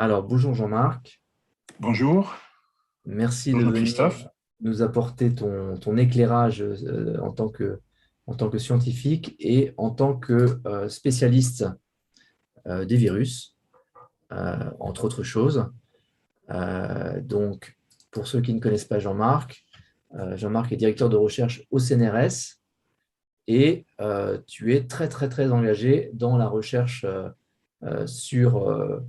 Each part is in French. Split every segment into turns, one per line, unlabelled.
Alors, bonjour Jean-Marc,
Bonjour,
merci de
bonjour
venir
Christophe.
nous apporter ton éclairage en tant que scientifique et en tant que spécialiste des virus, entre autres choses. Donc, pour ceux qui ne connaissent pas Jean-Marc, Jean-Marc est directeur de recherche au CNRS et tu es très, très, très engagé dans la recherche sur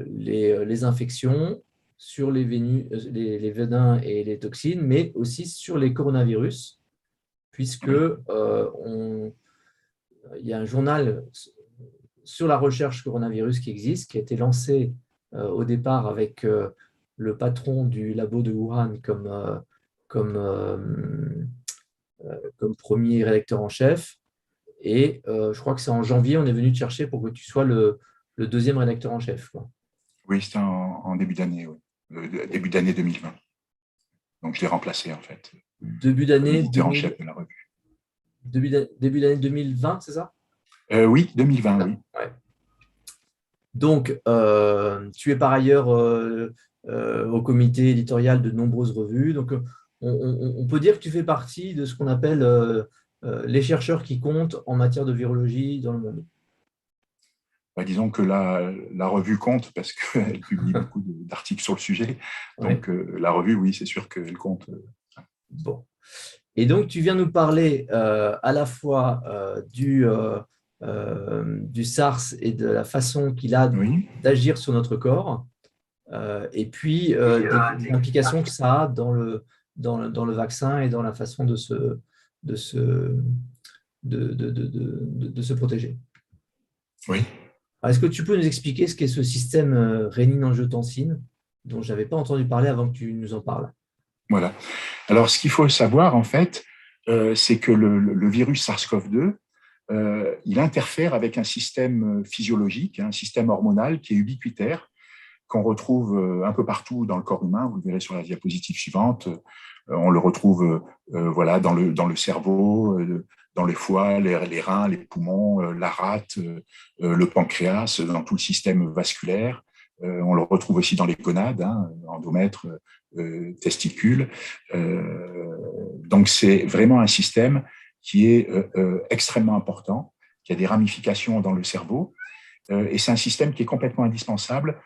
les infections, sur les venin et les toxines, mais aussi sur les coronavirus, puisque
Oui,
il y a un journal sur la recherche coronavirus qui existe, qui a été lancé au départ avec le patron du labo de Wuhan comme, euh, comme premier rédacteur en chef. Et je crois que c'est en janvier, on est venu te chercher pour que tu sois le deuxième rédacteur en chef, quoi.
oui, c'était en début d'année, oui. Début d'année 2020. Donc je l'ai remplacé en fait
Début
comme
d'année
éditeur en
2000,
chef de la revue.
début d'année 2020, c'est ça?
Oui,
C'est
2020,
ça.
oui.
Ouais. Donc, tu es par ailleurs au comité éditorial de nombreuses revues. Donc, on peut dire que tu fais partie de ce qu'on appelle les chercheurs qui comptent en matière de virologie dans le monde.
Bah, disons que la revue compte parce qu'elle publie beaucoup d'articles sur le sujet.
Ouais.
Donc la revue, oui, c'est sûr qu'elle compte.
Bon. Et donc, tu viens nous parler à la fois du SARS et de la façon qu'il a
Oui,
d'agir sur notre corps, et puis des implications que ça a dans le vaccin et dans la façon de se, de se protéger.
oui,
Alors, est-ce que tu peux nous expliquer ce qu'est ce système rénine-angiotensine dont je n'avais pas entendu parler avant que tu nous en parles?
voilà. Alors ce qu'il faut savoir en fait, c'est que le virus SARS-CoV-2, il interfère avec un système physiologique, un système hormonal qui est ubiquitaire, qu'on retrouve un peu partout dans le corps humain. Vous le verrez sur la diapositive suivante. On le retrouve voilà, dans le cerveau, dans le foie, les reins, les poumons, la rate, le pancréas, dans tout le système vasculaire. On le retrouve aussi dans les gonades, hein, endomètre, testicules. Donc c'est vraiment un système qui est extrêmement important, qui a des ramifications dans le cerveau, et c'est un système qui est complètement indispensable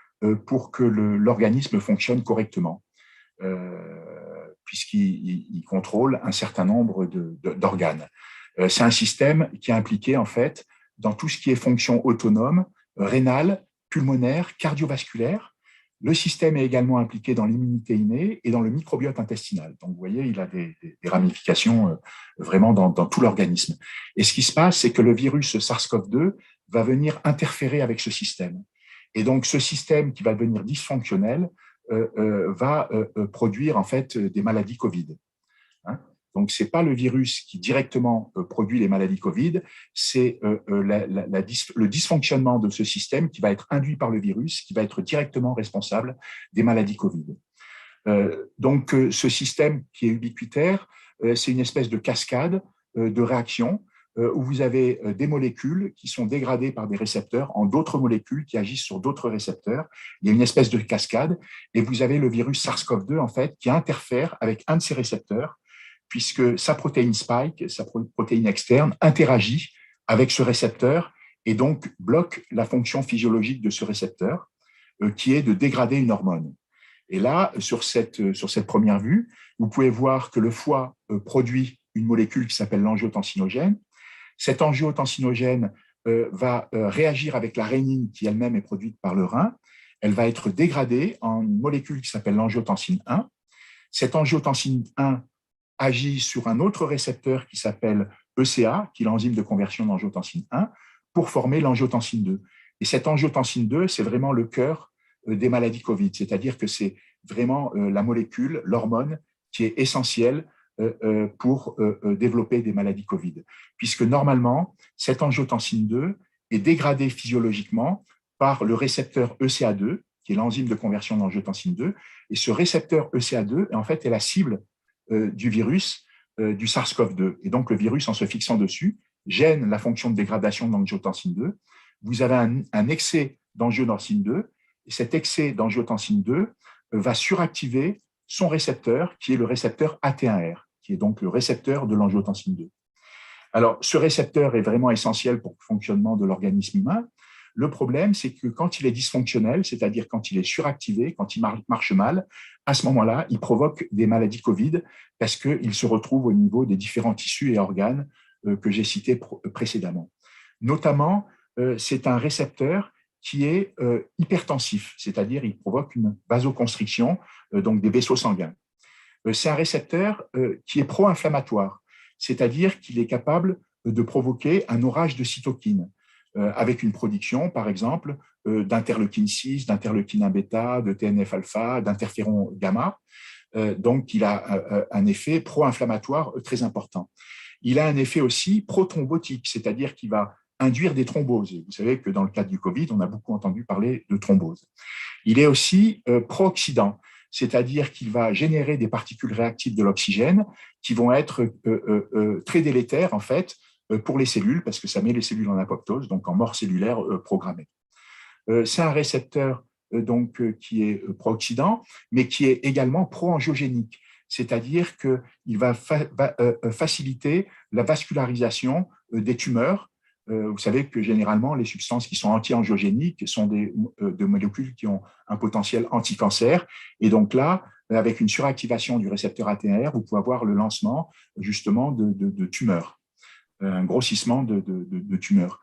pour que l'organisme fonctionne correctement, puisqu'il contrôle un certain nombre d'organes. C'est un système qui est impliqué en fait dans tout ce qui est fonction autonome, rénale, pulmonaire, cardiovasculaire. Le système est également impliqué dans l'immunité innée et dans le microbiote intestinal. Donc, vous voyez, il a des ramifications vraiment dans tout l'organisme. Et ce qui se passe, c'est que le virus SARS-CoV-2 va venir interférer avec ce système. Et donc, ce système qui va devenir dysfonctionnel va produire en fait des maladies Covid. Hein. Donc, ce n'est pas le virus qui directement produit les maladies Covid, c'est le dysfonctionnement de ce système qui va être induit par le virus, qui va être directement responsable des maladies Covid. Donc, ce système qui est ubiquitaire, c'est une espèce de cascade de réactions où vous avez des molécules qui sont dégradées par des récepteurs en d'autres molécules qui agissent sur d'autres récepteurs. Il y a une espèce de cascade et vous avez le virus SARS-CoV-2 en fait qui interfère avec un de ces récepteurs puisque sa protéine spike, sa protéine externe, interagit avec ce récepteur et donc bloque la fonction physiologique de ce récepteur qui est de dégrader une hormone. Et là, sur cette première vue, vous pouvez voir que le foie produit une molécule qui s'appelle l'angiotensinogène. Cet angiotensinogène va réagir avec la rénine qui elle-même est produite par le rein. Elle va être dégradée en une molécule qui s'appelle l'angiotensine 1. Cette angiotensine 1 agit sur un autre récepteur qui s'appelle ECA, qui est l'enzyme de conversion d'angiotensine 1, pour former l'angiotensine 2. Et cette angiotensine 2, c'est vraiment le cœur des maladies Covid, c'est-à-dire que c'est vraiment la molécule, l'hormone, qui est essentielle pour développer des maladies Covid. Puisque normalement, cette angiotensine 2 est dégradée physiologiquement par le récepteur ECA2, qui est l'enzyme de conversion d'angiotensine 2. Et ce récepteur ECA2, en fait, est la cible du virus du SARS-CoV-2. Et donc, le virus, en se fixant dessus, gêne la fonction de dégradation d'angiotensine 2. Vous avez un excès d'angiotensine 2 cet excès d'angiotensine 2 va suractiver son récepteur, qui est le récepteur AT1R, qui est donc le récepteur de l'angiotensine 2. Alors, ce récepteur est vraiment essentiel pour le fonctionnement de l'organisme humain. Le problème, c'est que quand il est dysfonctionnel, c'est-à-dire quand il est suractivé, quand il marche mal, à ce moment-là, il provoque des maladies Covid parce qu'il se retrouve au niveau des différents tissus et organes que j'ai cités précédemment. Notamment, c'est un récepteur qui est hypertensif, c'est-à-dire il provoque une vasoconstriction, donc des vaisseaux sanguins. C'est un récepteur qui est pro-inflammatoire, c'est-à-dire qu'il est capable de provoquer un orage de cytokines avec une production, par exemple, d'interleukine 6, d'interleukine 1 bêta, de TNF-alpha, d'interféron gamma. Donc, il a un effet pro-inflammatoire très important. Il a un effet aussi pro-thrombotique, c'est-à-dire qu'il va induire des thromboses. Et vous savez que dans le cadre du Covid, on a beaucoup entendu parler de thrombose. Il est aussi pro-oxydant, c'est-à-dire qu'il va générer des particules réactives de l'oxygène qui vont être très délétères, en fait, pour les cellules, parce que ça met les cellules en apoptose, donc en mort cellulaire programmée. C'est un récepteur qui est pro-oxydant, mais qui est également pro-angiogénique, c'est-à-dire qu'il va faciliter la vascularisation des tumeurs. Vous savez que généralement, les substances qui sont anti-angiogéniques sont des molécules qui ont un potentiel anti-cancer. Et donc là, avec une suractivation du récepteur AT1R, vous pouvez avoir le lancement justement de tumeurs, un grossissement de tumeurs.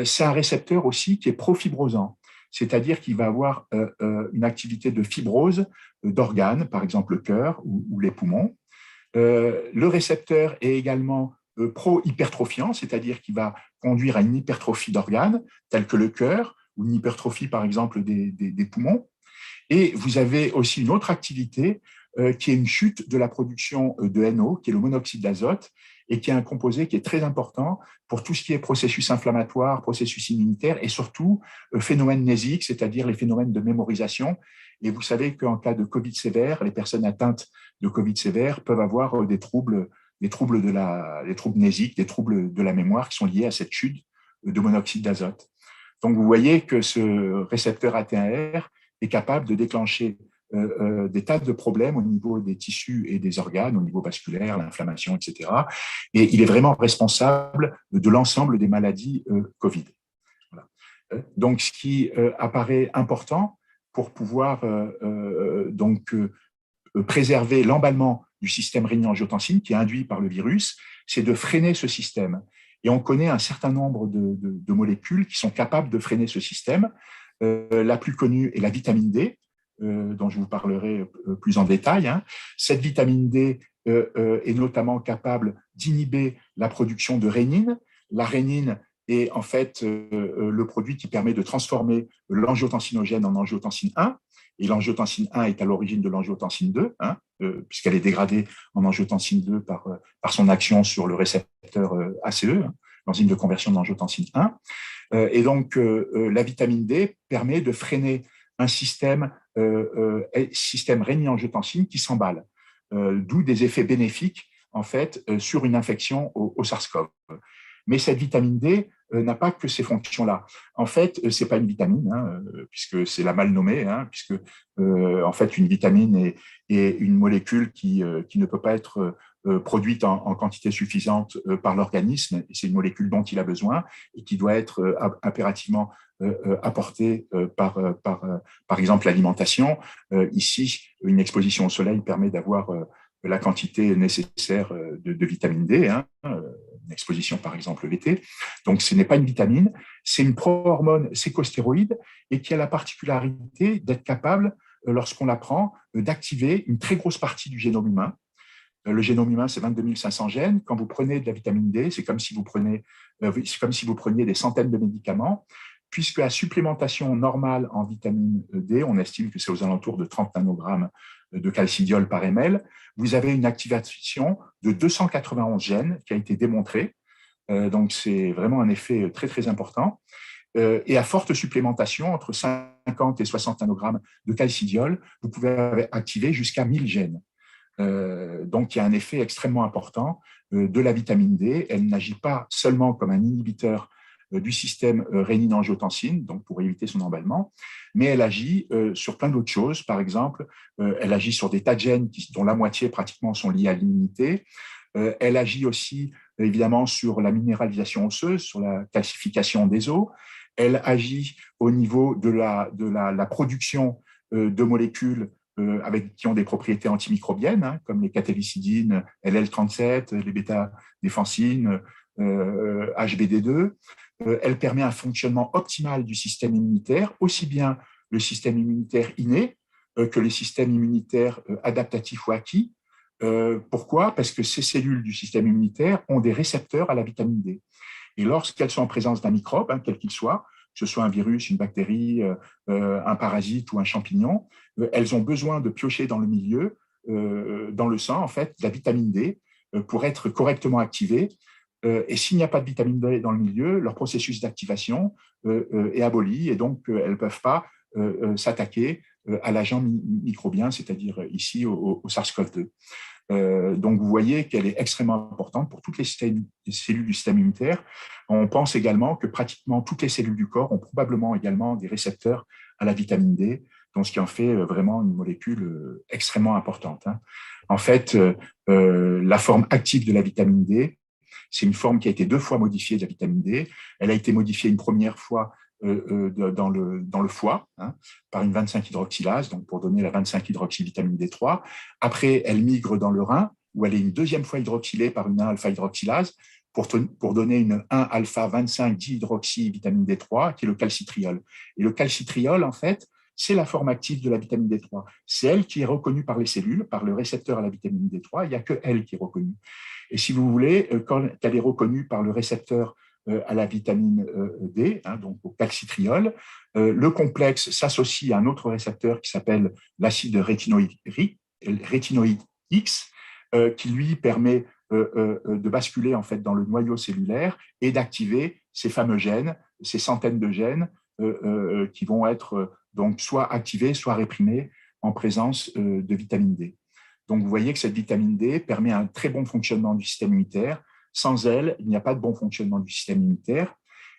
C'est un récepteur aussi qui est profibrosant, c'est-à-dire qu'il va avoir une activité de fibrose d'organes, par exemple le cœur ou les poumons. Le récepteur est également pro-hypertrophiant, c'est-à-dire qu'il va conduire à une hypertrophie d'organes, tels que le cœur, ou une hypertrophie, par exemple, des poumons. Et vous avez aussi une autre activité qui est une chute de la production de NO, qui est le monoxyde d'azote, et qui est un composé qui est très important pour tout ce qui est processus inflammatoire, processus immunitaire, et surtout phénomènes nésiques, c'est-à-dire les phénomènes de mémorisation. Et vous savez qu'en cas de Covid sévère, les personnes atteintes de Covid sévère peuvent avoir des troubles nésiques, des troubles de la mémoire qui sont liés à cette chute de monoxyde d'azote. Donc, vous voyez que ce récepteur AT1R est capable de déclencher des tas de problèmes au niveau des tissus et des organes, au niveau vasculaire, l'inflammation, etc. Et il est vraiment responsable de l'ensemble des maladies Covid. Voilà. Donc, ce qui apparaît important pour pouvoir préserver l'emballement du système rénine-angiotensine qui est induit par le virus, c'est de freiner ce système. Et on connaît un certain nombre de molécules qui sont capables de freiner ce système. La plus connue est la vitamine D, dont je vous parlerai plus en détail. Cette vitamine D est notamment capable d'inhiber la production de rénine. La rénine est en fait le produit qui permet de transformer l'angiotensinogène en angiotensine 1. Et l'angiotensine 1 est à l'origine de l'angiotensine 2, puisqu'elle est dégradée en angiotensine 2 par son action sur le récepteur ACE, l'enzyme de conversion d'angiotensine 1. Et donc, la vitamine D permet de freiner un système rénine-angiotensine qui s'emballe, d'où des effets bénéfiques en fait sur une infection au SARS-CoV. Mais cette vitamine D n'a pas que ces fonctions-là. En fait, c'est pas une vitamine, puisque c'est la mal nommée, puisque en fait une vitamine est une molécule qui ne peut pas être produite en quantité suffisante par l'organisme. C'est une molécule dont il a besoin et qui doit être impérativement apportée par exemple l'alimentation. Ici, une exposition au soleil permet d'avoir la quantité nécessaire de vitamine D, une exposition par exemple VT. Donc ce n'est pas une vitamine, c'est une pro-hormone sécostéroïde et qui a la particularité d'être capable, lorsqu'on la prend, d'activer une très grosse partie du génome humain. Le génome humain, c'est 22 500 gènes. Quand vous prenez de la vitamine D, c'est comme si vous preniez des centaines de médicaments, puisque la supplémentation normale en vitamine D, on estime que c'est aux alentours de 30 nanogrammes de calcidiol par ml, vous avez une activation de 291 gènes qui a été démontrée. Donc, c'est vraiment un effet très, très important. Et à forte supplémentation, entre 50 et 60 nanogrammes de calcidiol, vous pouvez activer jusqu'à 1000 gènes. Donc, il y a un effet extrêmement important de la vitamine D. Elle n'agit pas seulement comme un inhibiteur du système rénine-angiotensine, donc pour éviter son emballement, mais elle agit sur plein d'autres choses. Par exemple, elle agit sur des tas de gènes dont la moitié pratiquement sont liés à l'immunité. Elle agit aussi évidemment sur la minéralisation osseuse, sur la calcification des os. Elle agit au niveau de la production de molécules qui ont des propriétés antimicrobiennes, hein, comme les catélycidines, LL37, les bêta-défensines, HBD2. Elle permet un fonctionnement optimal du système immunitaire, aussi bien le système immunitaire inné que les systèmes immunitaires adaptatifs ou acquis. Pourquoi? Parce que ces cellules du système immunitaire ont des récepteurs à la vitamine D. Et lorsqu'elles sont en présence d'un microbe, hein, quel qu'il soit, que ce soit un virus, une bactérie, un parasite ou un champignon, elles ont besoin de piocher dans le milieu, dans le sang, en fait, la vitamine D pour être correctement activées. Et s'il n'y a pas de vitamine D dans le milieu, leur processus d'activation est aboli et donc elles ne peuvent pas s'attaquer à l'agent microbien, c'est-à-dire ici au SARS-CoV-2. Donc, vous voyez qu'elle est extrêmement importante pour toutes les cellules du système immunitaire. On pense également que pratiquement toutes les cellules du corps ont probablement également des récepteurs à la vitamine D, donc ce qui en fait vraiment une molécule extrêmement importante. En fait, la forme active de la vitamine D, c'est une forme qui a été 2 fois modifiée de la vitamine D. Elle a été modifiée une première fois dans le foie, hein, par une 25-hydroxylase, donc pour donner la 25-hydroxyvitamine D3. Après, elle migre dans le rein, où elle est une 2e fois hydroxylée par une 1-alpha-hydroxylase pour donner une 1-alpha-25-dihydroxyvitamine D3, qui est le calcitriol. Et le calcitriol, en fait, c'est la forme active de la vitamine D3. C'est elle qui est reconnue par les cellules, par le récepteur à la vitamine D3. Il n'y a que elle qui est reconnue. Et si vous voulez, quand elle est reconnue par le récepteur à la vitamine D, hein, donc au calcitriol, le complexe s'associe à un autre récepteur qui s'appelle l'acide rétinoïde X, qui lui permet de basculer en fait dans le noyau cellulaire et d'activer ces fameux gènes, ces centaines de gènes qui vont être donc soit activés, soit réprimés en présence de vitamine D. Donc, vous voyez que cette vitamine D permet un très bon fonctionnement du système immunitaire. Sans elle, il n'y a pas de bon fonctionnement du système immunitaire.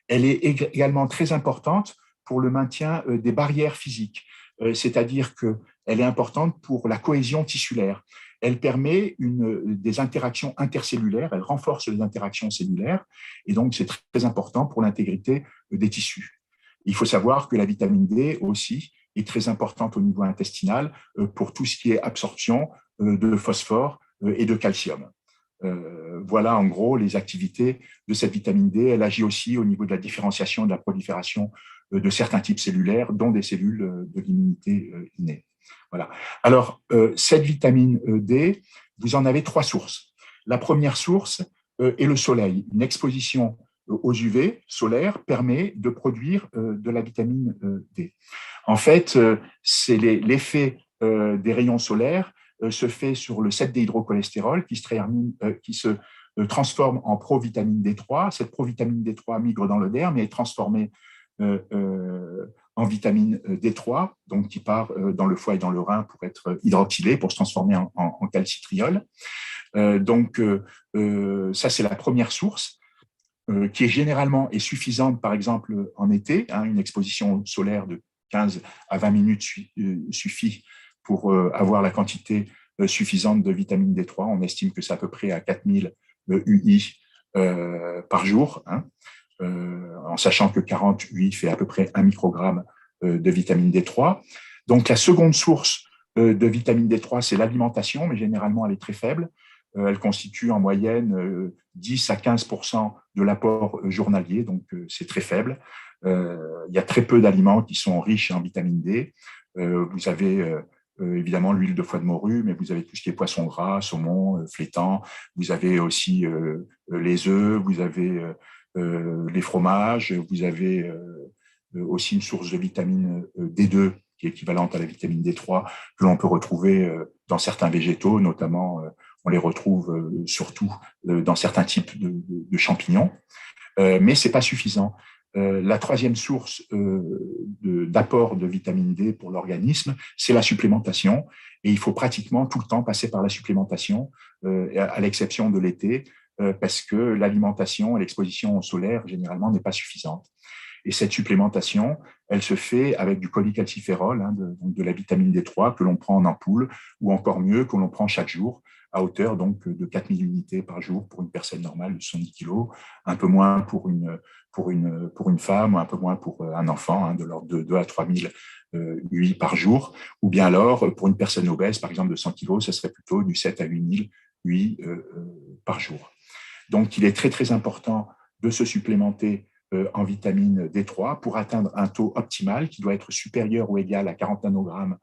Elle est également très importante pour le maintien des barrières physiques, c'est-à-dire qu'elle est importante pour la cohésion tissulaire. Elle permet des interactions intercellulaires, elle renforce les interactions cellulaires, et donc c'est très important pour l'intégrité des tissus. Il faut savoir que la vitamine D aussi est très importante au niveau intestinal pour tout ce qui est absorption de phosphore et de calcium. Voilà en gros les activités de cette vitamine D. Elle agit aussi au niveau de la différenciation et de la prolifération de certains types cellulaires, dont des cellules de l'immunité innée. Voilà. Alors, cette vitamine D, vous en avez 3 sources. La première source est le soleil. Une exposition aux UV solaires permet de produire de la vitamine D. En fait, c'est l'effet des rayons solaires se fait sur le 7-déhydrocholestérol qui se transforme en provitamine D3. Cette provitamine D3 migre dans le derme et est transformée en vitamine D3, donc qui part dans le foie et dans le rein pour être hydroxylée, pour se transformer en calcitriol. Donc, ça, c'est la première source qui est généralement et suffisante, par exemple, en été. Une exposition solaire de 15 à 20 minutes suffit pour avoir la quantité suffisante de vitamine D3. On estime que c'est à peu près à 4000 UI par jour, en sachant que 40 UI fait à peu près 1 microgramme de vitamine D3. Donc, la seconde source de vitamine D3, c'est l'alimentation, mais généralement, elle est très faible. Elle constitue en moyenne 10 à 15% de l'apport journalier, donc c'est très faible. Il y a très peu d'aliments qui sont riches en vitamine D. Vous avez évidemment l'huile de foie de morue, mais vous avez tout ce qui est poisson gras, saumon, flétan. Vous avez aussi les œufs, vous avez les fromages, vous avez aussi une source de vitamine D2 qui est équivalente à la vitamine D3 que l'on peut retrouver dans certains végétaux, notamment on les retrouve surtout dans certains types de champignons, mais c'est pas suffisant. La troisième source d'apport de vitamine D pour l'organisme, c'est la supplémentation. Et il faut pratiquement tout le temps passer par la supplémentation, à l'exception de l'été. parce que l'alimentation et l'exposition au solaire, généralement, n'est pas suffisante. Et cette supplémentation, elle se fait avec du cholécalciférol, de la vitamine D3 que l'on prend en ampoule, ou encore mieux, que l'on prend chaque jour, à hauteur donc de 4000 unités par jour pour une personne normale de 70 kg, un peu moins pour une femme, ou un peu moins pour un enfant, de l'ordre de 2 à 3000 UI par jour, ou bien alors, pour une personne obèse, par exemple de 100 kg, ce serait plutôt du 7 à 8000 UI par jour. Donc, il est très, très important de se supplémenter en vitamine D3 pour atteindre un taux optimal qui doit être supérieur ou égal à 40 nanogrammes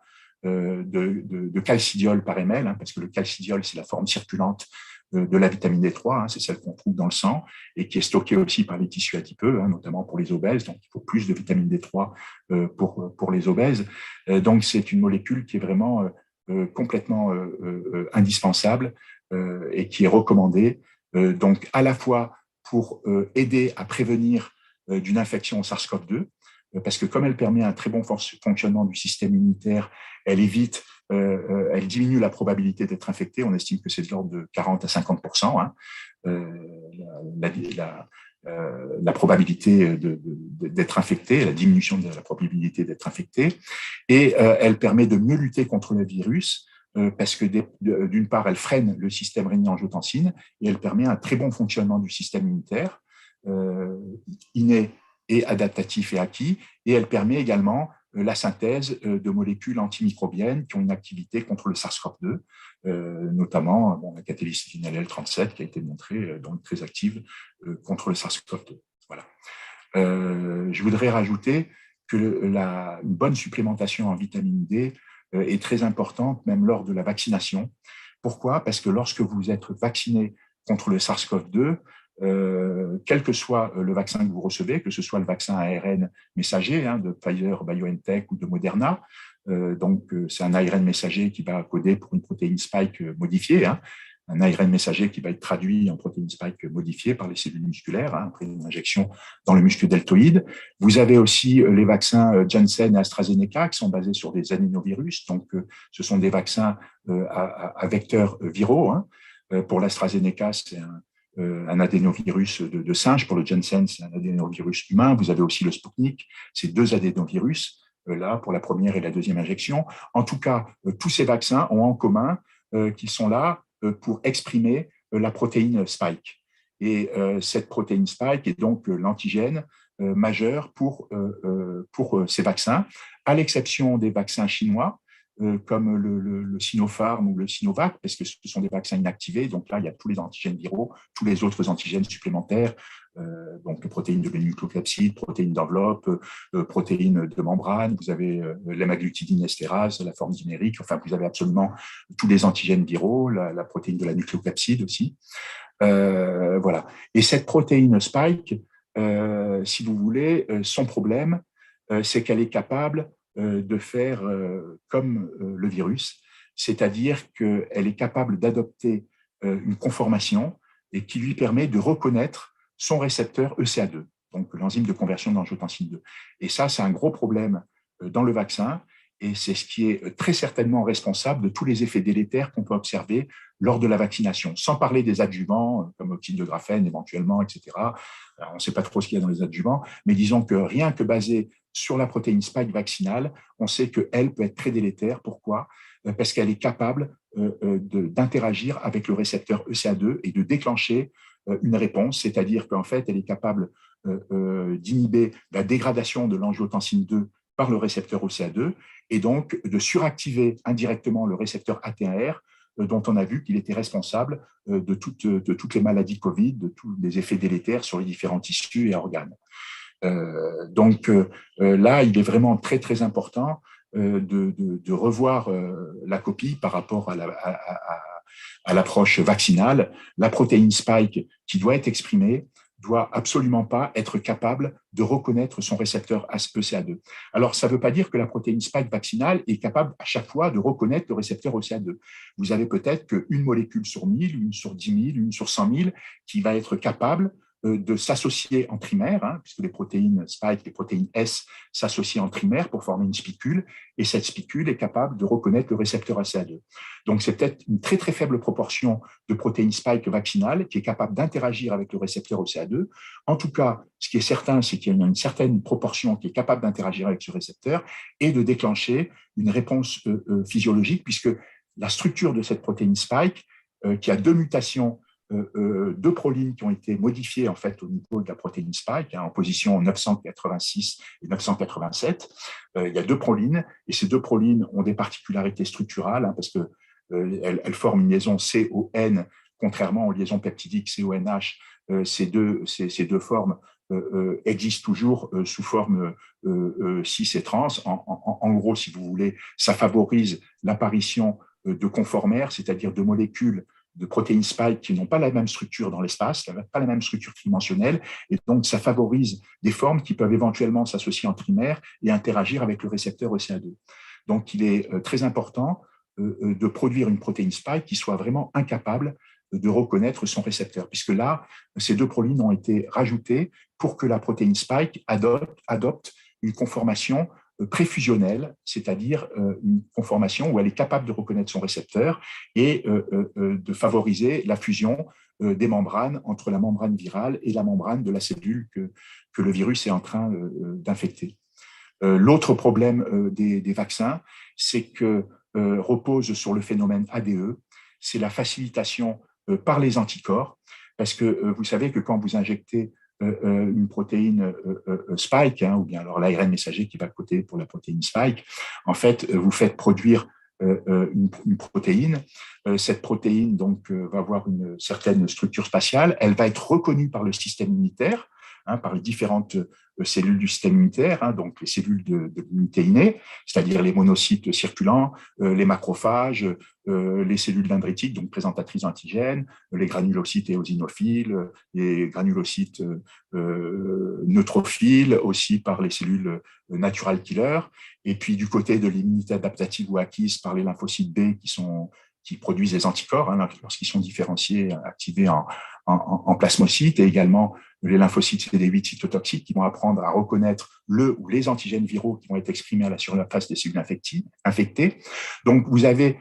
de calcidiol par ml, parce que le calcidiol, c'est la forme circulante de la vitamine D3, c'est celle qu'on trouve dans le sang et qui est stockée aussi par les tissus adipeux, notamment pour les obèses. Donc, il faut plus de vitamine D3 pour les obèses. Donc, c'est une molécule qui est vraiment complètement indispensable et qui est recommandée. Donc, à la fois pour aider à prévenir d'une infection au SARS-CoV-2, parce que comme elle permet un très bon fonctionnement du système immunitaire, elle diminue la probabilité d'être infecté. On estime que c'est de l'ordre de 40 à 50%, la probabilité d'être infecté, la diminution de la probabilité d'être infecté. Et elle permet de mieux lutter contre le virus, parce que d'une part, elle freine le système rénine-angiotensine et elle permet un très bon fonctionnement du système immunitaire, inné et adaptatif et acquis, et elle permet également la synthèse de molécules antimicrobiennes qui ont une activité contre le SARS-CoV-2, notamment la catalycine L37 qui a été montrée donc très active contre le SARS-CoV-2. Voilà. Je voudrais rajouter que une bonne supplémentation en vitamine D est très importante, même lors de la vaccination. Pourquoi? Parce que lorsque vous êtes vacciné contre le SARS-CoV-2, quel que soit le vaccin que vous recevez, que ce soit le vaccin ARN messager de Pfizer, BioNTech ou de Moderna, donc c'est un ARN messager qui va coder pour une protéine spike modifiée, un ARN messager qui va être traduit en protéine spike modifiée par les cellules musculaires après une injection dans le muscle deltoïde. Vous avez aussi les vaccins Janssen et AstraZeneca qui sont basés sur des adénovirus, donc ce sont des vaccins à vecteurs viraux. Pour l'AstraZeneca, c'est un adénovirus de singe. Pour le Janssen, c'est un adénovirus humain. Vous avez aussi le Sputnik, c'est 2 adénovirus, là, pour la première et la deuxième injection. En tout cas, tous ces vaccins ont en commun qu'ils sont là pour exprimer la protéine spike. Et cette protéine spike est donc l'antigène majeur pour ces vaccins, à l'exception des vaccins chinois, comme le Sinopharm ou le Sinovac, parce que ce sont des vaccins inactivés. Donc là, il y a tous les antigènes viraux, tous les autres antigènes supplémentaires, donc protéines de nucléocapsides, protéines d'enveloppe, protéines de membrane, vous avez l'hémagglutidine estérase, la forme dimérique, enfin, vous avez absolument tous les antigènes viraux, la protéine de la nucléocapside aussi. Voilà. Et cette protéine spike, si vous voulez, son problème, c'est qu'elle est capable de faire comme le virus, c'est-à-dire qu'elle est capable d'adopter une conformation et qui lui permet de reconnaître son récepteur ECA2, donc l'enzyme de conversion d'angiotensine 2. Et ça, c'est un gros problème dans le vaccin, et c'est ce qui est très certainement responsable de tous les effets délétères qu'on peut observer lors de la vaccination, sans parler des adjuvants, comme l'oxyde de graphène éventuellement, etc. Alors, on ne sait pas trop ce qu'il y a dans les adjuvants, mais disons que rien que basé sur la protéine spike vaccinale, on sait qu'elle peut être très délétère. Pourquoi? Parce qu'elle est capable d'interagir avec le récepteur ECA2 et de déclencher une réponse, c'est-à-dire qu'en fait, elle est capable d'inhiber la dégradation de l'angiotensine 2 par le récepteur ECA2 et donc de suractiver indirectement le récepteur AT1R dont on a vu qu'il était responsable de toutes les maladies Covid, de tous les effets délétères sur les différents tissus et organes. Donc là, il est vraiment très, très important de revoir la copie par rapport à l'approche vaccinale. La protéine spike qui doit être exprimée doit absolument pas être capable de reconnaître son récepteur ECA2. Alors, ça ne veut pas dire que la protéine spike vaccinale est capable à chaque fois de reconnaître le récepteur ECA2. Vous avez peut-être qu'une molécule sur 1000, une sur 10 000, une sur 100 000 qui va être capable de s'associer en trimère, hein, puisque les protéines spike, les protéines S s'associent en trimère pour former une spicule, et cette spicule est capable de reconnaître le récepteur ACA2. Donc, c'est peut-être une très, très faible proportion de protéines spike vaccinales qui est capable d'interagir avec le récepteur ACA2. En tout cas, ce qui est certain, c'est qu'il y a une certaine proportion qui est capable d'interagir avec ce récepteur et de déclencher une réponse physiologique, puisque la structure de cette protéine spike, qui a deux mutations, deux prolines qui ont été modifiées en fait au niveau de la protéine spike, hein, en position 986 et 987. Il y a deux prolines, et ces deux prolines ont des particularités structurales, hein, parce que elles forment une liaison CON, contrairement aux liaisons peptidiques CONH. Ces deux formes existent toujours sous forme cis et trans. En gros, si vous voulez, ça favorise l'apparition de conformères, c'est-à-dire de molécules de protéines spike qui n'ont pas la même structure dans l'espace, pas la même structure tridimensionnelle, et donc ça favorise des formes qui peuvent éventuellement s'associer en trimère et interagir avec le récepteur ECA2. Donc il est très important de produire une protéine spike qui soit vraiment incapable de reconnaître son récepteur, puisque là, ces deux prolines ont été rajoutées pour que la protéine spike adopte une conformation préfusionnelle, c'est-à-dire une conformation où elle est capable de reconnaître son récepteur et de favoriser la fusion des membranes entre la membrane virale et la membrane de la cellule que le virus est en train d'infecter. L'autre problème des vaccins, c'est que repose sur le phénomène ADE, c'est la facilitation par les anticorps, parce que vous savez que quand vous injectez une protéine spike, hein, ou bien alors l'ARN messager qui va coder pour la protéine spike, en fait, vous faites produire une protéine. Cette protéine donc va avoir une certaine structure spatiale. Elle va être reconnue par le système immunitaire, hein, par les différentes cellules du système immunitaire, hein, donc les cellules de l'immunité innée, c'est-à-dire les monocytes circulants, les macrophages, les cellules dendritiques, donc présentatrices d'antigènes, les granulocytes éosinophiles, les granulocytes neutrophiles, aussi par les cellules natural killer, et puis du côté de l'immunité adaptative ou acquise par les lymphocytes B qui produisent des anticorps, hein, lorsqu'ils sont différenciés, activés en plasmocytes, et également les lymphocytes CD8 cytotoxiques qui vont apprendre à reconnaître le ou les antigènes viraux qui vont être exprimés à la surface des cellules infectées. Donc, vous avez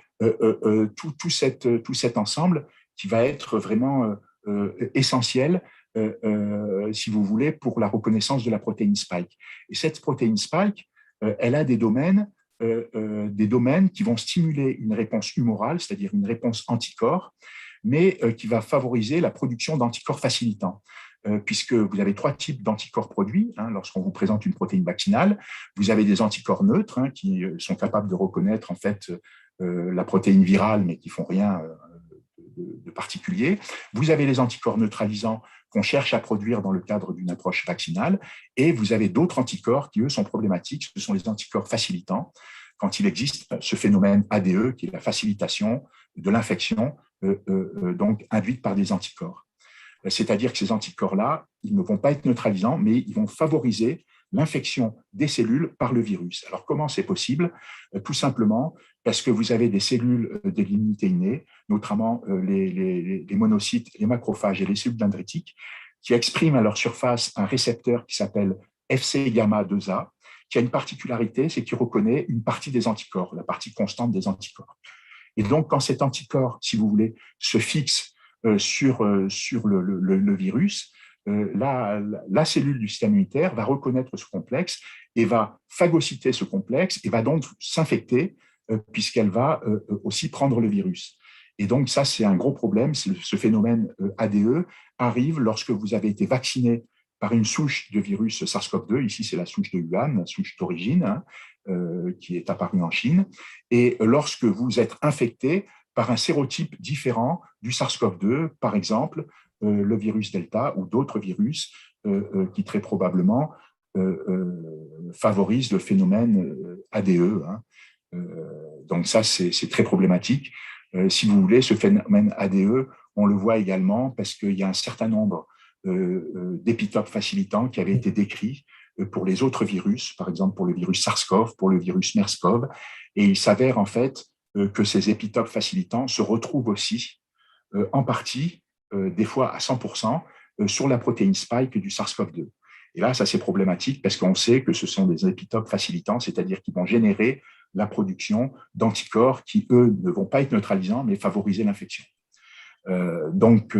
tout cet ensemble qui va être vraiment essentiel, si vous voulez, pour la reconnaissance de la protéine spike. Et cette protéine spike, elle a des domaines qui vont stimuler une réponse humorale, c'est-à-dire une réponse anticorps, mais qui va favoriser la production d'anticorps facilitants. Puisque vous avez trois types d'anticorps produits, hein, lorsqu'on vous présente une protéine vaccinale. Vous avez des anticorps neutres, hein, qui sont capables de reconnaître en fait la protéine virale, mais qui font rien de particulier. Vous avez les anticorps neutralisants qu'on cherche à produire dans le cadre d'une approche vaccinale, et vous avez d'autres anticorps qui, eux, sont problématiques. Ce sont les anticorps facilitants, quand il existe ce phénomène ADE, qui est la facilitation de l'infection donc induite par des anticorps. C'est-à-dire que ces anticorps-là, ils ne vont pas être neutralisants, mais ils vont favoriser l'infection des cellules par le virus. Alors, comment c'est possible? Tout simplement parce que vous avez des cellules de l'immunité innée, notamment les monocytes, les macrophages et les cellules dendritiques, qui expriment à leur surface un récepteur qui s'appelle Fc gamma 2A, qui a une particularité, c'est qu'il reconnaît une partie des anticorps, la partie constante des anticorps. Et donc, quand cet anticorps, si vous voulez, se fixe sur le virus, la cellule du système immunitaire va reconnaître ce complexe et va phagocyter ce complexe et va donc s'infecter puisqu'elle va aussi prendre le virus. Et donc ça, c'est un gros problème. Ce phénomène ADE arrive lorsque vous avez été vacciné par une souche de virus SARS-CoV-2. Ici, c'est la souche de Wuhan, la souche d'origine, hein, qui est apparue en Chine. Et lorsque vous êtes infecté par un sérotype différent du SARS-CoV-2, par exemple le virus Delta ou d'autres virus qui très probablement favorisent le phénomène ADE. Hein. Donc ça, c'est très problématique. Si vous voulez, ce phénomène ADE, on le voit également parce qu'il y a un certain nombre d'épitopes facilitants qui avaient été décrits pour les autres virus, par exemple pour le virus SARS-CoV, pour le virus MERS-CoV, et il s'avère en fait que ces épitopes facilitants se retrouvent aussi en partie, des fois à 100%, sur la protéine spike du SARS-CoV-2. Et là, ça c'est problématique parce qu'on sait que ce sont des épitopes facilitants, c'est-à-dire qui vont générer la production d'anticorps qui, eux, ne vont pas être neutralisants, mais favoriser l'infection. Donc,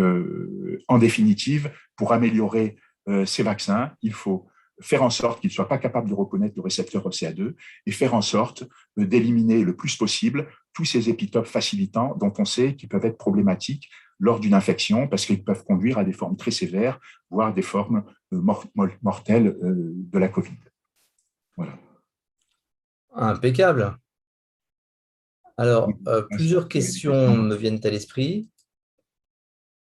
en définitive, pour améliorer ces vaccins, il faut faire en sorte qu'ils ne soient pas capables de reconnaître le récepteur OCA2 et faire en sorte d'éliminer le plus possible tous ces épitopes facilitants dont on sait qu'ils peuvent être problématiques lors d'une infection parce qu'ils peuvent conduire à des formes très sévères, voire des formes mortelles de la Covid. Voilà.
Impeccable. Alors, plusieurs questions me viennent à l'esprit.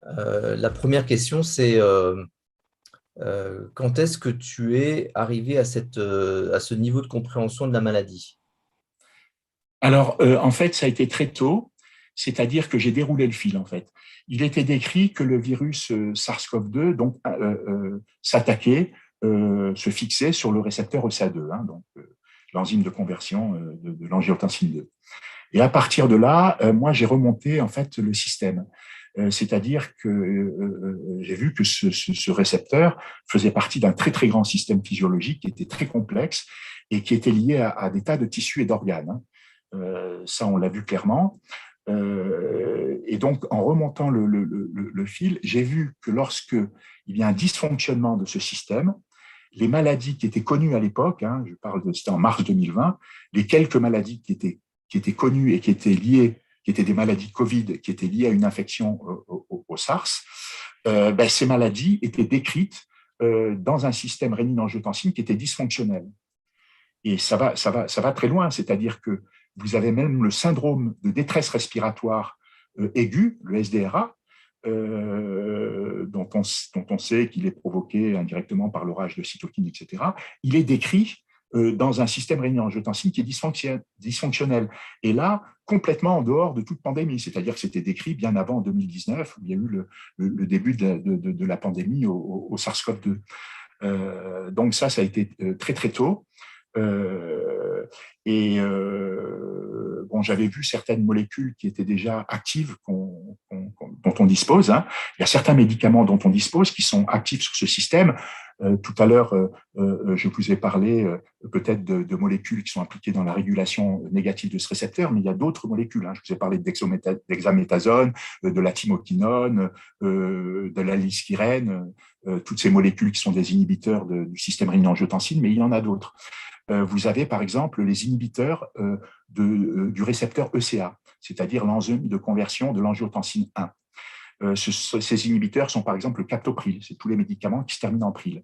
La première question, c'est quand est-ce que tu es arrivé à ce niveau de compréhension de la maladie?
Alors, en fait, ça a été très tôt, c'est-à-dire que j'ai déroulé le fil, en fait. Il était décrit que le virus SARS-CoV-2 donc, s'attaquait, se fixait sur le récepteur OCA2, hein, donc l'enzyme de conversion de l'angiotensine 2. Et à partir de là, moi, j'ai remonté, en fait, le système. C'est-à-dire que j'ai vu que ce récepteur faisait partie d'un très, très grand système physiologique qui était très complexe et qui était lié à des tas de tissus et d'organes. Hein. Ça, on l'a vu clairement. Et donc, en remontant le fil, j'ai vu que lorsque il y a un dysfonctionnement de ce système, les maladies qui étaient connues à l'époque, hein, c'était en mars 2020, les quelques maladies qui étaient connues et qui étaient liées, qui étaient des maladies Covid, qui étaient liées à une infection au SARS, ces maladies étaient décrites dans un système rénine-angiotensine qui était dysfonctionnel. Et ça va très loin, c'est-à-dire que vous avez même le syndrome de détresse respiratoire aiguë, le SDRA, dont on sait qu'il est provoqué indirectement par l'orage de cytokines, etc. Il est décrit dans un système rénine-angiotensine qui est dysfonctionnel. Et là, complètement en dehors de toute pandémie. C'est-à-dire que c'était décrit bien avant 2019, où il y a eu le début de la pandémie au SARS-CoV-2. Donc ça a été très, très tôt. Bon, j'avais vu certaines molécules qui étaient déjà actives dont on dispose. Hein. Il y a certains médicaments dont on dispose qui sont actifs sur ce système. Tout à l'heure, je vous ai parlé peut-être de molécules qui sont impliquées dans la régulation négative de ce récepteur, mais il y a d'autres molécules. Hein. Je vous ai parlé d'hexaméthasone, de la thymoquinone, de la liskirène, toutes ces molécules qui sont des inhibiteurs du système rénine-angiotensine, mais il y en a d'autres. Vous avez par exemple les inhibiteurs du récepteur ECA, c'est-à-dire l'enzyme de conversion de l'angiotensine 1. Ces inhibiteurs sont par exemple le captopril, c'est tous les médicaments qui se terminent en pril.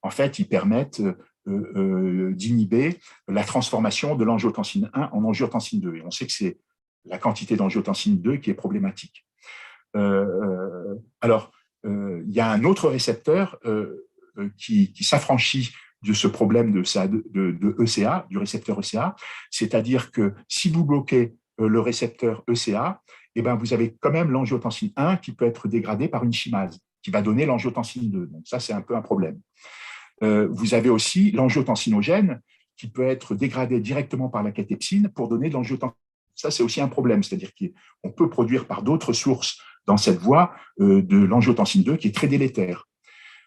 En fait, ils permettent d'inhiber la transformation de l'angiotensine 1 en angiotensine 2. Et on sait que c'est la quantité d'angiotensine 2 qui est problématique. Alors, il y a un autre récepteur qui s'affranchit de ce problème de ECA, du récepteur ECA, c'est-à-dire que si vous bloquez le récepteur ECA, eh ben, vous avez quand même l'angiotensine 1 qui peut être dégradée par une chimase, qui va donner l'angiotensine 2. Donc ça, c'est un peu un problème. Vous avez aussi l'angiotensinogène qui peut être dégradé directement par la catepsine pour donner de l'angiotensine. Ça, c'est aussi un problème, c'est-à-dire qu'on peut produire par d'autres sources dans cette voie de l'angiotensine 2 qui est très délétère.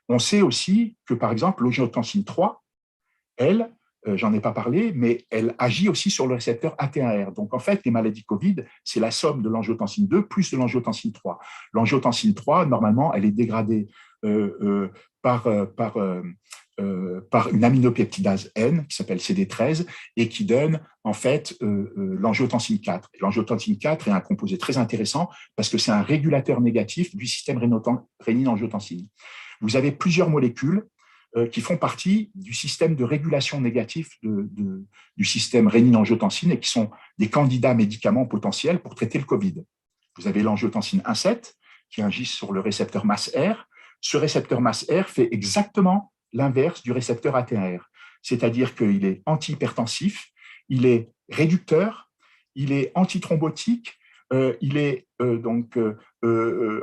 On sait aussi que, par exemple, l'angiotensine 3, elle, j'en ai pas parlé, mais elle agit aussi sur le récepteur AT1R. Donc, en fait, les maladies Covid, c'est la somme de l'angiotensine 2 plus de l'angiotensine 3. L'angiotensine 3, normalement, elle est dégradée par une aminopeptidase N qui s'appelle CD13 et qui donne en fait l'angiotensine 4. L'angiotensine 4 est un composé très intéressant parce que c'est un régulateur négatif du système rénine-angiotensine. Vous avez plusieurs molécules qui font partie du système de régulation négatif du système rénine-angiotensine et qui sont des candidats médicaments potentiels pour traiter le Covid. Vous avez l'angiotensine 1,7 qui agit sur le récepteur MAS-R. Ce récepteur MAS-R fait exactement l'inverse du récepteur AT1R, c'est-à-dire qu'il est antihypertensif, il est réducteur, il est antithrombotique, il est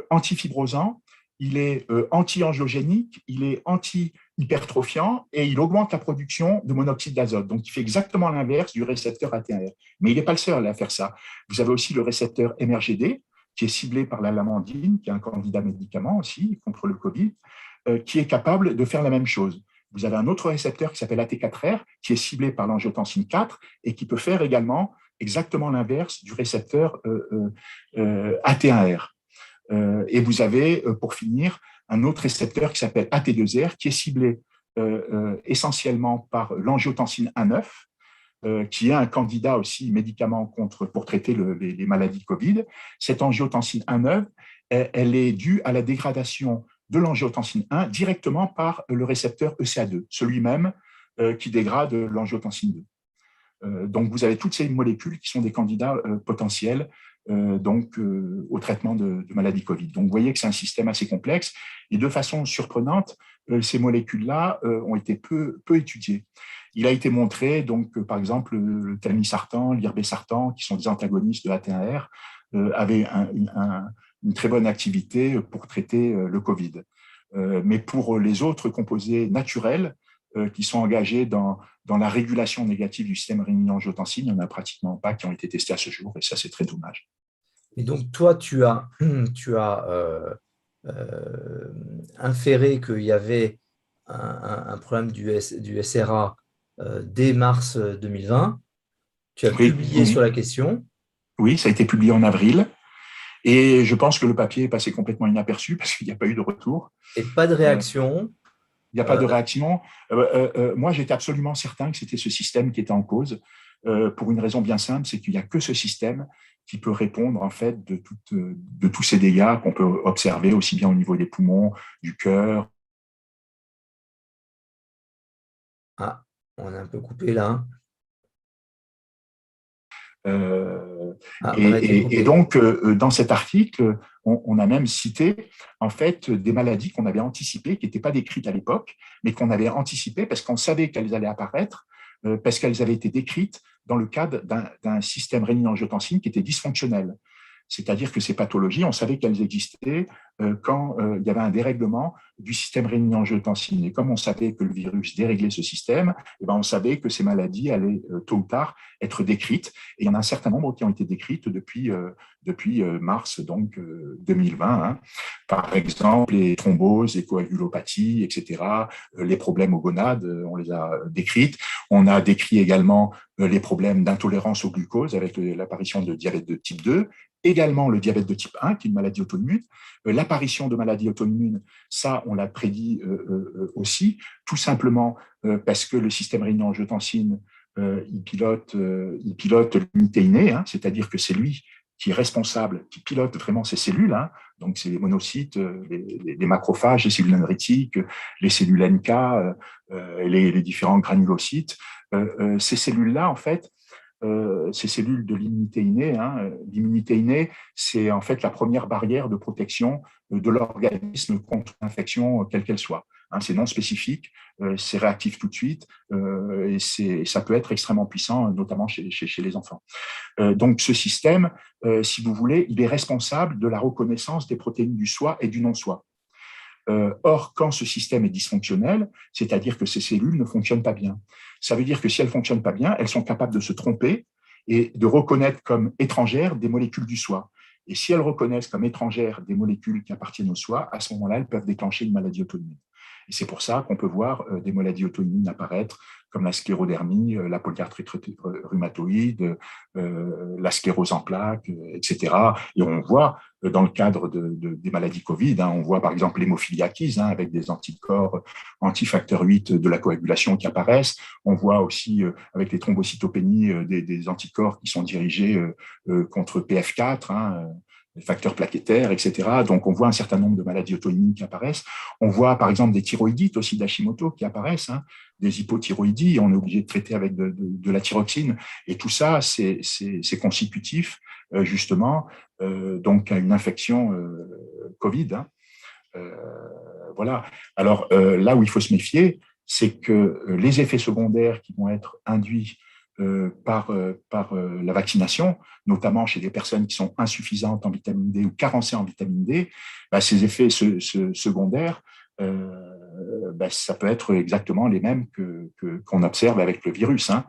antifibrosant, il est anti-angiogénique, il est anti-hypertrophiant et il augmente la production de monoxyde d'azote. Donc, il fait exactement l'inverse du récepteur AT1R. Mais il n'est pas le seul à faire ça. Vous avez aussi le récepteur MRGD qui est ciblé par la lamandine, qui est un candidat médicament aussi contre le Covid, qui est capable de faire la même chose. Vous avez un autre récepteur qui s'appelle AT4R, qui est ciblé par l'angiotensine 4 et qui peut faire également exactement l'inverse du récepteur AT1R. Et vous avez, pour finir, un autre récepteur qui s'appelle AT2R, qui est ciblé essentiellement par l'angiotensine 1,9, qui est un candidat aussi médicament pour traiter les maladies Covid. Cette angiotensine 1,9, elle est due à la dégradation de l'angiotensine 1 directement par le récepteur ECA2, celui-même qui dégrade l'angiotensine 2. Donc, vous avez toutes ces molécules qui sont des candidats potentiels au traitement de maladies Covid. Donc, vous voyez que c'est un système assez complexe et de façon surprenante, ces molécules-là ont été peu étudiées. Il a été montré, par exemple, le telmisartan, l'irbesartan, qui sont des antagonistes de l'AT1R, avaient une très bonne activité pour traiter le Covid. Mais pour les autres composés naturels qui sont engagés dans la régulation négative du système rénine-angiotensine, il n'y en a pratiquement pas qui ont été testés à ce jour, et ça, c'est très dommage.
Et donc, toi, tu as inféré qu'il y avait un problème du SRA dès mars 2020. Tu as publié sur la question.
Oui, ça a été publié en avril. Et je pense que le papier est passé complètement inaperçu parce qu'il n'y a pas eu de retour.
Et pas de réaction.
Il n'y a pas de réaction. Moi, j'étais absolument certain que c'était ce système qui était en cause, pour une raison bien simple, c'est qu'il n'y a que ce système qui peut répondre en fait de tous ces dégâts qu'on peut observer aussi bien au niveau des poumons, du cœur.
Ah, on a un peu coupé là.
Et donc, dans cet article, on a même cité en fait des maladies qu'on avait anticipées, qui n'étaient pas décrites à l'époque, mais qu'on avait anticipées parce qu'on savait qu'elles allaient apparaître, parce qu'elles avaient été décrites dans le cadre d'un système rénine-angiotensine qui était dysfonctionnel. C'est-à-dire que ces pathologies, on savait qu'elles existaient quand il y avait un dérèglement du système rénine-angiotensine. Et comme on savait que le virus déréglait ce système, eh ben on savait que ces maladies allaient tôt ou tard être décrites. Et il y en a un certain nombre qui ont été décrites depuis mars 2020. Hein. Par exemple, les thromboses, les coagulopathies, etc., les problèmes aux gonades, on les a décrites. On a décrit également les problèmes d'intolérance au glucose avec l'apparition de diabète de type 2, également le diabète de type 1, qui est une maladie auto-immune. L'apparition de maladies auto-immunes, ça, on l'a prédit aussi, tout simplement parce que le système rénine-angiotensine, il pilote l'immunité innée, hein, c'est-à-dire que c'est lui qui est responsable, qui pilote vraiment ces cellules, hein, donc c'est les monocytes, les macrophages, les cellules dendritiques, les cellules NK, les différents granulocytes. Ces cellules-là, en fait, ces cellules de l'immunité innée. Hein. L'immunité innée, c'est en fait la première barrière de protection de l'organisme contre l'infection, quelle qu'elle soit. Hein, c'est non spécifique, c'est réactif tout de suite, et ça peut être extrêmement puissant, notamment chez les enfants. Donc, ce système, si vous voulez, il est responsable de la reconnaissance des protéines du soi et du non-soi. Or, quand ce système est dysfonctionnel, c'est-à-dire que ces cellules ne fonctionnent pas bien, ça veut dire que si elles ne fonctionnent pas bien, elles sont capables de se tromper et de reconnaître comme étrangères des molécules du soi. Et si elles reconnaissent comme étrangères des molécules qui appartiennent au soi, à ce moment-là, elles peuvent déclencher une maladie auto-immune. Et c'est pour ça qu'on peut voir des maladies auto-immunes apparaître comme la sclérodermie, la polyarthrite rhumatoïde, la sclérose en plaques, etc. Et on voit dans le cadre des maladies Covid, hein, on voit par exemple l'hémophilie acquise, hein, avec des anticorps antifacteur 8 de la coagulation qui apparaissent. On voit aussi avec les thrombocytopénies des anticorps qui sont dirigés contre PF4, hein, les facteurs plaquettaires, etc. Donc, on voit un certain nombre de maladies auto-immunes qui apparaissent. On voit, par exemple, des thyroïdites aussi d'Hashimoto qui apparaissent, hein, des hypothyroïdies. On est obligé de traiter avec de la thyroxine. Et tout ça, c'est constitutif, justement, donc à une infection Covid. Hein. Voilà. Alors, là où il faut se méfier, c'est que les effets secondaires qui vont être induits par la vaccination, notamment chez des personnes qui sont insuffisantes en vitamine D ou carencées en vitamine D, bah, ces effets secondaires, ça peut être exactement les mêmes qu'on observe avec le virus. Hein.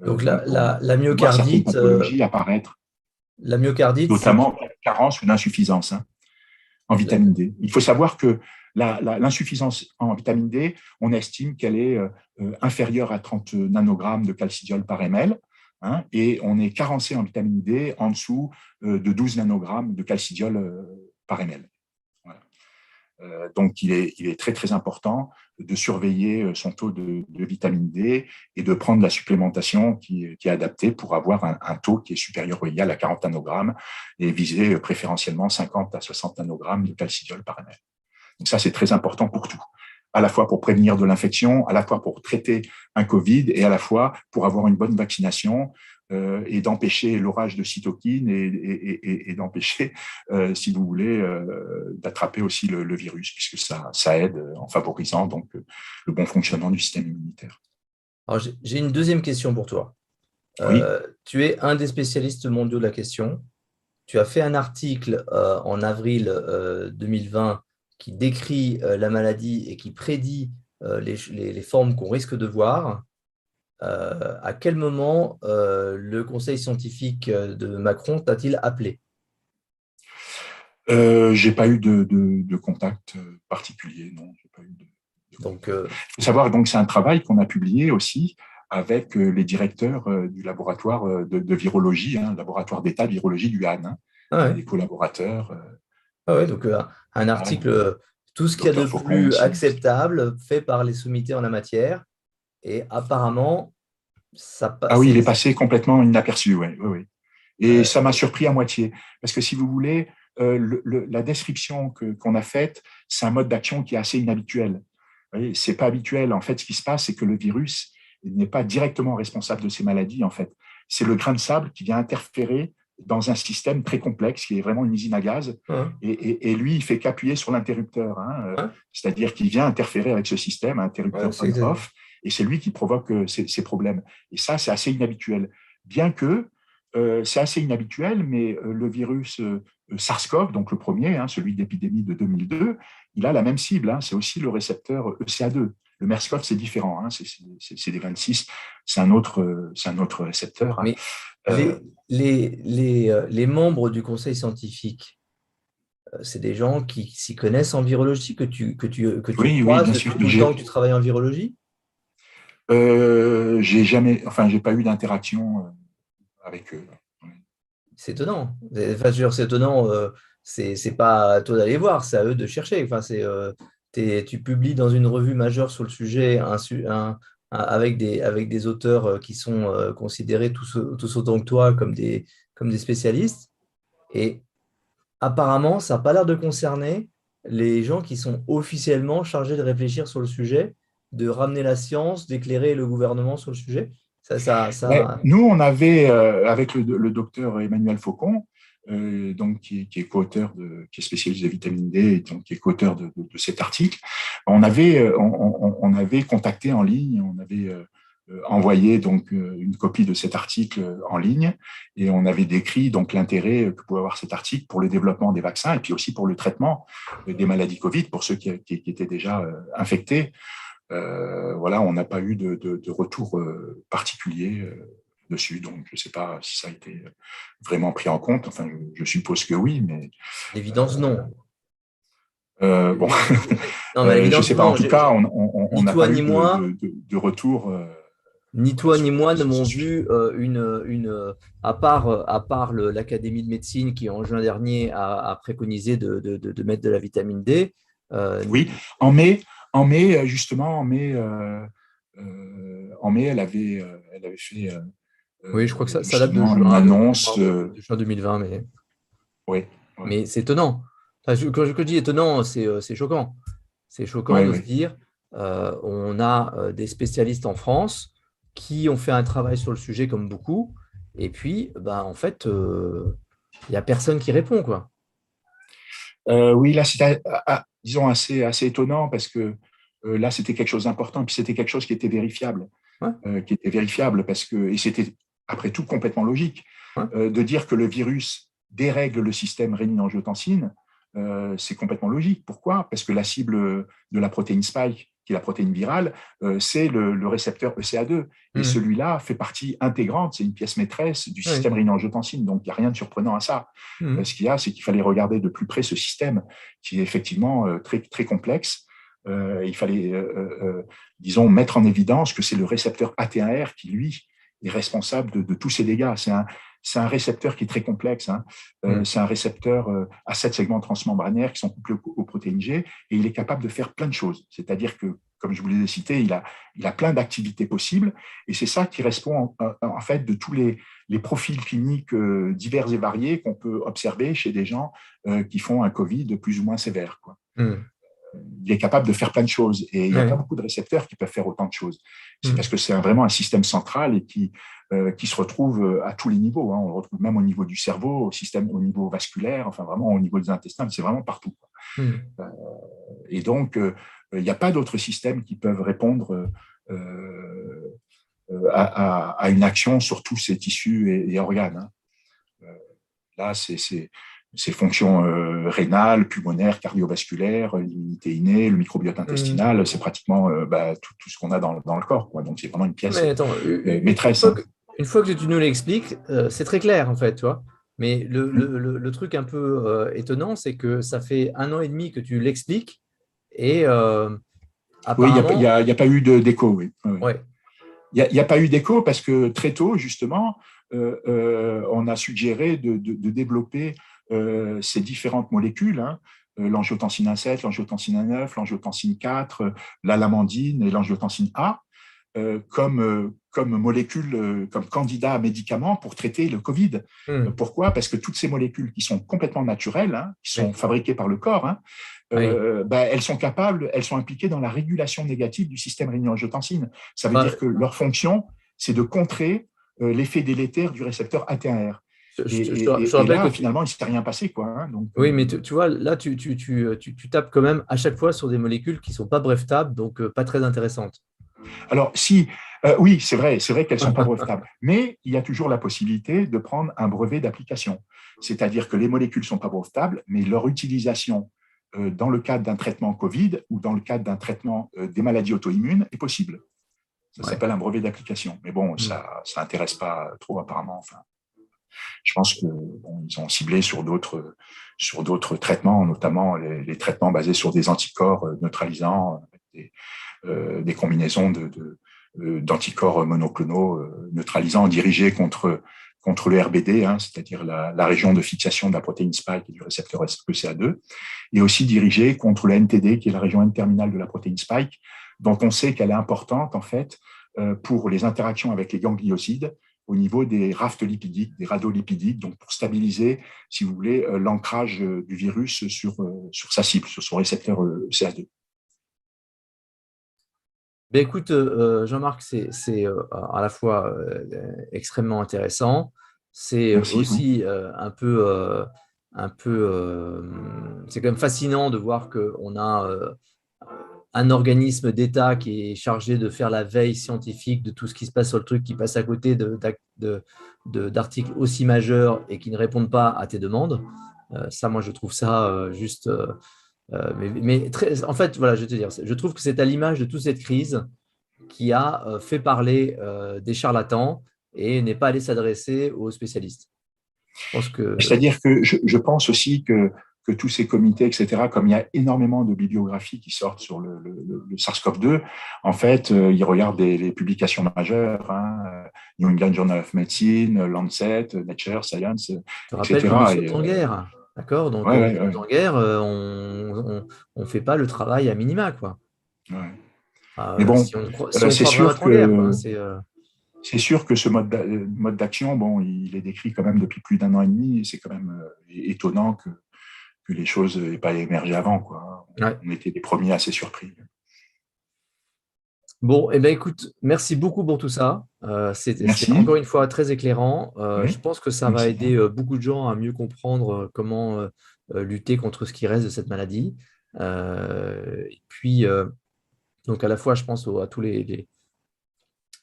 Donc la myocardite,
pathologie apparaître.
La myocardite,
notamment carence ou d'insuffisance en vitamine D. Il faut savoir que l'insuffisance en vitamine D, on estime qu'elle est inférieure à 30 nanogrammes de calcidiol par ml, et on est carencé en vitamine D en dessous de 12 nanogrammes de calcidiol par ml. Voilà. Donc, il est très, très important de surveiller son taux de vitamine D et de prendre la supplémentation qui est adaptée pour avoir un taux qui est supérieur ou égal à 40 nanogrammes et viser préférentiellement 50 à 60 nanogrammes de calcidiol par ml. Donc, ça, c'est très important pour tout, à la fois pour prévenir de l'infection, à la fois pour traiter un Covid et à la fois pour avoir une bonne vaccination et d'empêcher l'orage de cytokines et d'empêcher, si vous voulez, d'attraper aussi le virus, puisque ça aide en favorisant donc le bon fonctionnement du système immunitaire.
Alors, j'ai une deuxième question pour toi.
Oui.
Tu es un des spécialistes mondiaux de la question. Tu as fait un article en avril 2020 qui décrit la maladie et qui prédit les formes qu'on risque de voir. À quel moment le conseil scientifique de Macron t'a-t-il appelé?
J'ai pas eu de contact particulier, non. J'ai pas eu
Donc,
Il faut savoir donc c'est un travail qu'on a publié aussi avec les directeurs du laboratoire de virologie, laboratoire d'état de virologie du Han, les collaborateurs.
Donc un article, tout ce qu'il y a de
Docteur Faucon
plus
aussi.
acceptable fait par les sommités en la matière. Et apparemment, ça
Ah oui, il est
passe.
passé complètement inaperçu, oui. Et ça m'a surpris à moitié. Parce que si vous voulez, la description qu'on a faite, c'est un mode d'action qui est assez inhabituel. C'est pas habituel. En fait, ce qui se passe, c'est que le virus n'est pas directement responsable de ces maladies. En fait, c'est le grain de sable qui vient interférer dans un système très complexe, qui est vraiment une usine à gaz. Et lui, il fait qu'appuyer sur l'interrupteur. C'est-à-dire qu'il vient interférer avec ce système, un interrupteur on-off, et c'est lui qui provoque ces problèmes. Et ça, c'est assez inhabituel. Bien que c'est assez inhabituel, mais le virus SARS-CoV, donc le premier, celui d'épidémie de 2002, il a la même cible, c'est aussi le récepteur ECA2. Le MERS-CoV, c'est différent, c'est des 26, c'est un autre récepteur.
Mais les membres du conseil scientifique, c'est des gens qui s'y connaissent en virologie, que tu
Oui,
croises
bien
depuis
sûr.
tout le temps que tu travailles en virologie?
J'ai pas eu d'interaction avec eux.
C'est étonnant. C'est étonnant. C'est pas à toi d'aller voir, c'est à eux de chercher. Tu publies dans une revue majeure sur le sujet avec des auteurs qui sont considérés tous autant que toi comme des spécialistes. Et apparemment, ça n'a pas l'air de concerner les gens qui sont officiellement chargés de réfléchir sur le sujet, de ramener la science, d'éclairer le gouvernement sur le sujet.
Nous, on avait, avec le docteur Emmanuel Faucon, donc, qui est co-auteur, qui est spécialiste de vitamine D, et donc, qui est co-auteur de cet article, on avait contacté en ligne, on avait envoyé donc une copie de cet article en ligne, et on avait décrit donc l'intérêt que pouvait avoir cet article pour le développement des vaccins et puis aussi pour le traitement des maladies Covid pour ceux qui étaient déjà infectés. Voilà, on n'a pas eu de retour particulier dessus, donc je ne sais pas si ça a été vraiment pris en compte. Enfin, je suppose que oui, mais
L'évidence, non.
bon,
Non, mais
je ne
l'évidence,
sais pas. En
non.
tout cas, on
Ni
n'a
toi
pas
ni
eu
moi,
de retour.
ni
Voilà,
toi ni moi ne
sur
m'ont
ce sujet.
vu à part l'Académie de médecine qui, en juin dernier, a préconisé de mettre de la vitamine D.
Oui, en mai, justement, en mai, elle avait fait
Oui, je crois que ça date de
justement une
juin,
annonce.
de juin 2020,
Oui,
mais c'est étonnant. Quand je dis étonnant, c'est choquant. C'est choquant
oui,
de se
oui.
dire, on a des spécialistes en France qui ont fait un travail sur le sujet comme beaucoup, et puis, en fait, il n'y a personne qui répond, quoi.
Oui, là, c'était, disons, assez étonnant parce que là, c'était quelque chose d'important, puis c'était quelque chose qui était vérifiable,
Ouais,
parce que, et c'était, après tout, complètement logique,
ouais.
de dire que le virus dérègle le système rénine-angiotensine, c'est complètement logique. Pourquoi? Parce que la cible de la protéine spike, qui est la protéine virale, c'est le récepteur ECA2. Et celui-là fait partie intégrante, c'est une pièce maîtresse du système rénine-angiotensine, donc il n'y a rien de surprenant à ça. Ce qu'il y a, c'est qu'il fallait regarder de plus près ce système qui est effectivement très, très complexe. Il fallait, disons, mettre en évidence que c'est le récepteur AT1R qui, lui, est responsable de tous ces dégâts. C'est un récepteur qui est très complexe. C'est un récepteur à 7 segments transmembranaires qui sont couplés aux protéines G, et il est capable de faire plein de choses. C'est-à-dire que, comme je vous l'ai cité, il a plein d'activités possibles, et c'est ça qui répond en fait de tous les profils cliniques divers et variés qu'on peut observer chez des gens qui font un Covid plus ou moins sévère, quoi. Il est capable de faire plein de choses, et il n'y a pas beaucoup de récepteurs qui peuvent faire autant de choses. C'est parce que c'est vraiment un système central et qui se retrouve à tous les niveaux. On le retrouve même au niveau du cerveau, au niveau vasculaire, enfin vraiment au niveau des intestins, c'est vraiment partout. Et donc, il n'y a pas d'autres systèmes qui peuvent répondre à une action sur tous ces tissus et organes. Là, ces fonctions rénales, pulmonaires, cardiovasculaires, l'immunité innée, le microbiote intestinal, c'est pratiquement tout ce qu'on a dans le corps, quoi. Donc, c'est vraiment une pièce maîtresse.
Une fois que tu nous l'expliques, c'est très clair, en fait, tu vois. Mais le truc un peu étonnant, c'est que ça fait 1 an et demi que tu l'expliques et apparemment…
Oui, il n'y a pas eu d'écho, oui. Il n'y a pas eu d'écho parce que très tôt, justement, on a suggéré de développer ces différentes molécules, l'angiotensine 1,7, l'angiotensine 1,9, l'angiotensine 4, la lamandine et l'angiotensine A, comme molécules, comme candidats à médicaments pour traiter le Covid. Pourquoi ? Parce que toutes ces molécules qui sont complètement naturelles, qui sont fabriquées par le corps, elles sont impliquées dans la régulation négative du système rénine-angiotensine. Ça veut dire que leur fonction, c'est de contrer l'effet délétère du récepteur AT1R. Et là, finalement, il ne s'est rien passé, quoi. Donc,
oui, mais tu vois, là, tu tapes quand même à chaque fois sur des molécules qui ne sont pas brevetables, donc pas très intéressantes.
Alors, oui, c'est vrai qu'elles ne sont pas brevetables, mais il y a toujours la possibilité de prendre un brevet d'application. C'est-à-dire que les molécules ne sont pas brevetables, mais leur utilisation dans le cadre d'un traitement Covid ou dans le cadre d'un traitement des maladies auto-immunes est possible. Ça s'appelle un brevet d'application. Mais bon, ça n'intéresse pas trop apparemment. Enfin, je pense qu'ils ont ciblé sur d'autres traitements, notamment les traitements basés sur des anticorps neutralisants, des combinaisons d'anticorps monoclonaux neutralisants dirigés contre le RBD, c'est-à-dire la région de fixation de la protéine spike et du récepteur ECA2, et aussi dirigés contre le NTD, qui est la région N-terminale de la protéine spike, dont on sait qu'elle est importante en fait pour les interactions avec les gangliosides au niveau des rafts lipidiques, des radolipidiques, donc pour stabiliser, si vous voulez, l'ancrage du virus sur sa cible, sur son récepteur ECA2.
Ben écoute, Jean-Marc, c'est à la fois extrêmement intéressant. C'est aussi c'est quand même fascinant de voir qu'on a un organisme d'État qui est chargé de faire la veille scientifique de tout ce qui se passe sur le truc, qui passe à côté d'articles aussi majeurs et qui ne répondent pas à tes demandes. Ça, moi, je trouve ça juste… en fait, voilà, je vais te dire, je trouve que c'est à l'image de toute cette crise qui a fait parler des charlatans et n'est pas allé s'adresser aux spécialistes.
C'est-à-dire que je pense aussi que tous ces comités, etc., comme il y a énormément de bibliographies qui sortent sur le SARS-CoV-2, en fait, ils regardent les publications majeures, New England Journal of Medicine, Lancet, Nature, Science, etc.
Je te rappelle que nous sommes en guerre, d'accord ? Donc, quand nous sommes en guerre, on ne fait pas le travail à minima, quoi.
Mais bon, c'est sûr que…
c'est
C'est sûr que ce mode d'action, bon, il est décrit quand même depuis plus d'1 an et demi, et c'est quand même étonnant que les choses n'aient pas émergé avant, quoi. On était les premiers assez surpris.
Bon, eh bien, écoute, merci beaucoup pour tout ça. C'était encore une fois très éclairant. Je pense que ça va aider beaucoup de gens à mieux comprendre comment lutter contre ce qui reste de cette maladie. Et puis, donc à la fois, je pense à tous les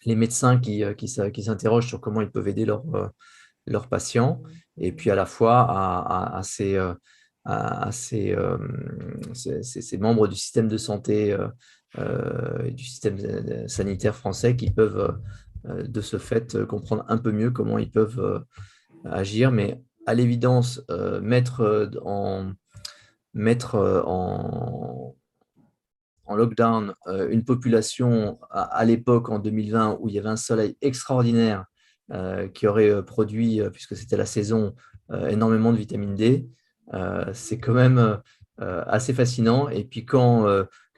médecins qui s'interrogent sur comment ils peuvent aider leurs patients, et puis à la fois à ces membres du système de santé et du système sanitaire français qui peuvent, de ce fait, comprendre un peu mieux comment ils peuvent agir. Mais à l'évidence, mettre en lockdown une population à l'époque, en 2020, où il y avait un soleil extraordinaire qui aurait produit, puisque c'était la saison, énormément de vitamine D, c'est quand même assez fascinant. Et puis quand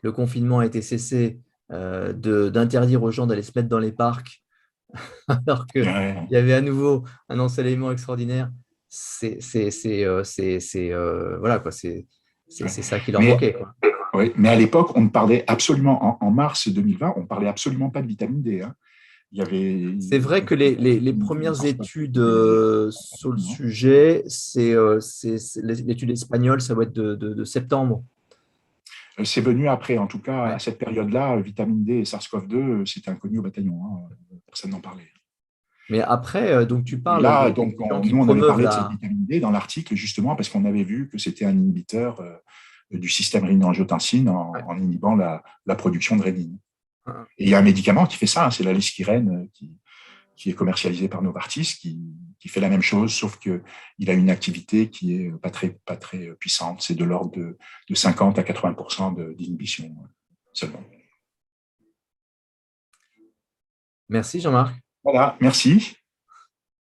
le confinement a été cessé, d'interdire aux gens d'aller se mettre dans les parcs alors qu'il
Ouais.
y avait à nouveau un ensoleillement extraordinaire, voilà, quoi, c'est
Ouais.
ça qui leur
Mais,
manquait, quoi.
ouais, mais à l'époque, on ne parlait absolument, en mars 2020, on ne parlait absolument pas de vitamine D. Hein. Il y avait,
C'est vrai que les premières études sur le
non.
sujet, c'est l'étude espagnole, ça va être de septembre.
C'est venu après, en tout cas, à
Ouais.
cette période-là, vitamine D et SARS-CoV-2, c'était inconnu au bataillon. Hein. Personne n'en parlait.
Mais après, donc tu
Et
parles
là,
des
donc,
gens qui
nous, on avait
promeuvent
parlé de cette vitamine D dans l'article, justement, parce qu'on avait vu que c'était un inhibiteur du système rénine-angiotensine
ouais.
en inhibant la production de rénine. Et il y a un médicament qui fait ça, hein, c'est la leskirène qui est commercialisé par Novartis, qui fait la même chose, sauf qu'il a une activité qui est pas très puissante. C'est de l'ordre de 50 à 80% d'inhibition seulement.
Merci Jean-Marc.
Voilà, merci.